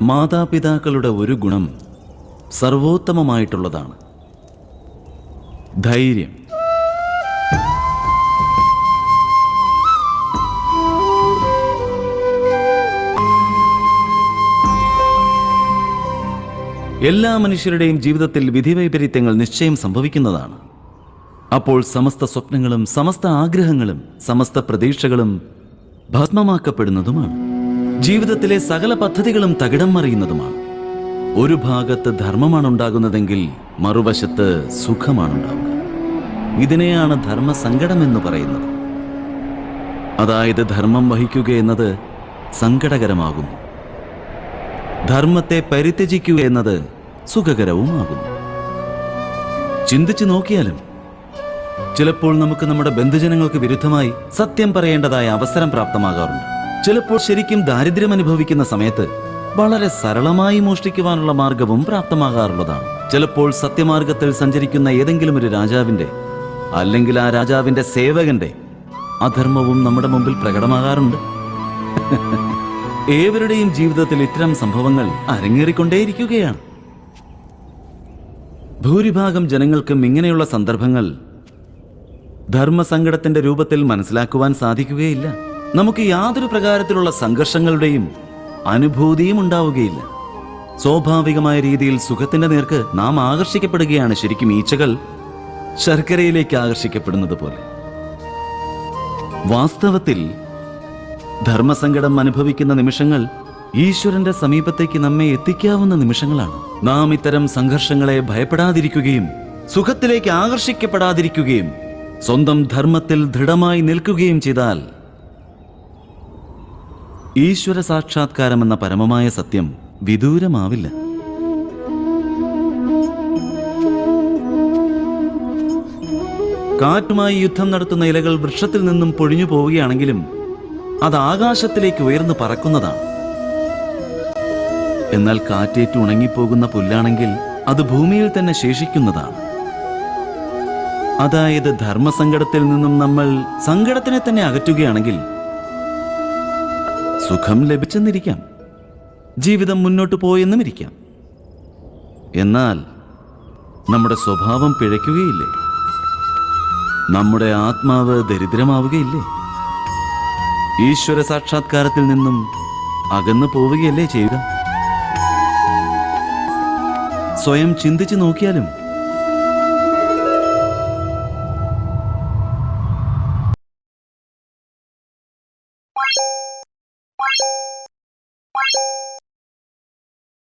മാതാപിതാക്കളുടെ ഒരു ഗുണം സർവോത്തമമായിട്ടുള്ളതാണ്: ധൈര്യം. എല്ലാ മനുഷ്യരുടെയും ജീവിതത്തിൽ വിധിവൈപരീത്യങ്ങൾ നിശ്ചയം സംഭവിക്കുന്നതാണ്. അപ്പോൾ സമസ്ത സ്വപ്നങ്ങളും സമസ്ത ആഗ്രഹങ്ങളും സമസ്ത പ്രതീക്ഷകളും ഭസ്മമാക്കപ്പെടുന്നതുമാണ്. ജീവിതത്തിലെ സകല പദ്ധതികളും തകിടം മറിയുന്നതുമാണ്. ഒരു ഭാഗത്ത് ധർമ്മമാണ് ഉണ്ടാകുന്നതെങ്കിൽ മറുവശത്ത് സുഖമാണുണ്ടാവുക. ഇതിനെയാണ് ധർമ്മസങ്കടം എന്ന് പറയുന്നത്. അതായത് ധർമ്മം വഹിക്കുക എന്നത് സങ്കടകരമാകുന്നു, ധർമ്മത്തെ പരിത്യജിക്കുക എന്നത് സുഖകരവുമാകുന്നു. ചിന്തിച്ചു നോക്കിയാലും ചിലപ്പോൾ നമുക്ക് നമ്മുടെ ബന്ധുജനങ്ങൾക്ക് വിരുദ്ധമായി സത്യം പറയേണ്ടതായ അവസരം പ്രാപ്തമാകാറുണ്ട്. ചിലപ്പോൾ ശരിക്കും ദാരിദ്ര്യം അനുഭവിക്കുന്ന സമയത്ത് വളരെ സരളമായി മോഷ്ടിക്കുവാനുള്ള മാർഗവും പ്രാപ്തമാകാറുള്ളതാണ്. ചിലപ്പോൾ സത്യമാർഗത്തിൽ സഞ്ചരിക്കുന്ന ഏതെങ്കിലും ഒരു രാജാവിന്റെ അല്ലെങ്കിൽ ആ രാജാവിന്റെ സേവകന്റെ അധർമ്മവും നമ്മുടെ മുമ്പിൽ പ്രകടമാകാറുണ്ട്. ഏവരുടെയും ജീവിതത്തിൽ ഇത്തരം സംഭവങ്ങൾ അരങ്ങേറിക്കൊണ്ടേയിരിക്കുകയാണ്. ഭൂരിഭാഗം ജനങ്ങൾക്കും ഇങ്ങനെയുള്ള സന്ദർഭങ്ങൾ ധർമ്മസങ്കടത്തിന്റെ രൂപത്തിൽ മനസ്സിലാക്കുവാൻ സാധിക്കുകയില്ല. നമുക്ക് യാതൊരു പ്രകാരത്തിലുള്ള സംഘർഷങ്ങളുടെയും അനുഭൂതിയും ഉണ്ടാവുകയില്ല. സ്വാഭാവികമായ രീതിയിൽ സുഖത്തിന്റെ നേർക്ക് നാം ആകർഷിക്കപ്പെടുകയാണ്, ശരിക്കും ഈച്ചകൾ ശർക്കരയിലേക്ക് ആകർഷിക്കപ്പെടുന്നത് പോലെ. വാസ്തവത്തിൽ ധർമ്മസങ്കടം അനുഭവിക്കുന്ന നിമിഷങ്ങൾ ഈശ്വരന്റെ സമീപത്തേക്ക് നമ്മെ എത്തിക്കാവുന്ന നിമിഷങ്ങളാണ്. നാം ഇത്തരം സംഘർഷങ്ങളെ ഭയപ്പെടാതിരിക്കുകയും സുഖത്തിലേക്ക് ആകർഷിക്കപ്പെടാതിരിക്കുകയും സ്വന്തം ധർമ്മത്തിൽ ദൃഢമായി നിൽക്കുകയും ചെയ്താൽ ഈശ്വര സാക്ഷാത്കാരം എന്ന പരമമായ സത്യം വിദൂരമാവില്ല. കാറ്റുമായി യുദ്ധം നടത്തുന്ന ഇലകൾ വൃക്ഷത്തിൽ നിന്നും പൊഴിഞ്ഞു പോവുകയാണെങ്കിലും അത് ആകാശത്തിലേക്ക് ഉയർന്നു പറക്കുന്നതാണ്. എന്നാൽ കാറ്റേറ്റ് ഉണങ്ങിപ്പോകുന്ന പുല്ലാണെങ്കിൽ അത് ഭൂമിയിൽ തന്നെ ശേഷിക്കുന്നതാണ്. അതായത് ധർമ്മസങ്കടത്തിൽ നിന്നും നമ്മൾ സങ്കടത്തിനെ തന്നെ അകറ്റുകയാണെങ്കിൽ സുഖം ലഭിച്ചെന്നിരിക്കാം, ജീവിതം മുന്നോട്ട് പോയെന്നും ഇരിക്കാം. എന്നാൽ നമ്മുടെ സ്വഭാവം പിഴയ്ക്കുകയില്ലേ? നമ്മുടെ ആത്മാവ് ദരിദ്രമാവുകയില്ലേ? ഈശ്വര സാക്ഷാത്കാരത്തിൽ നിന്നും അകന്നു പോവുകയല്ലേ ചെയ്യുക? സ്വയം ചിന്തിച്ചു നോക്കിയാലും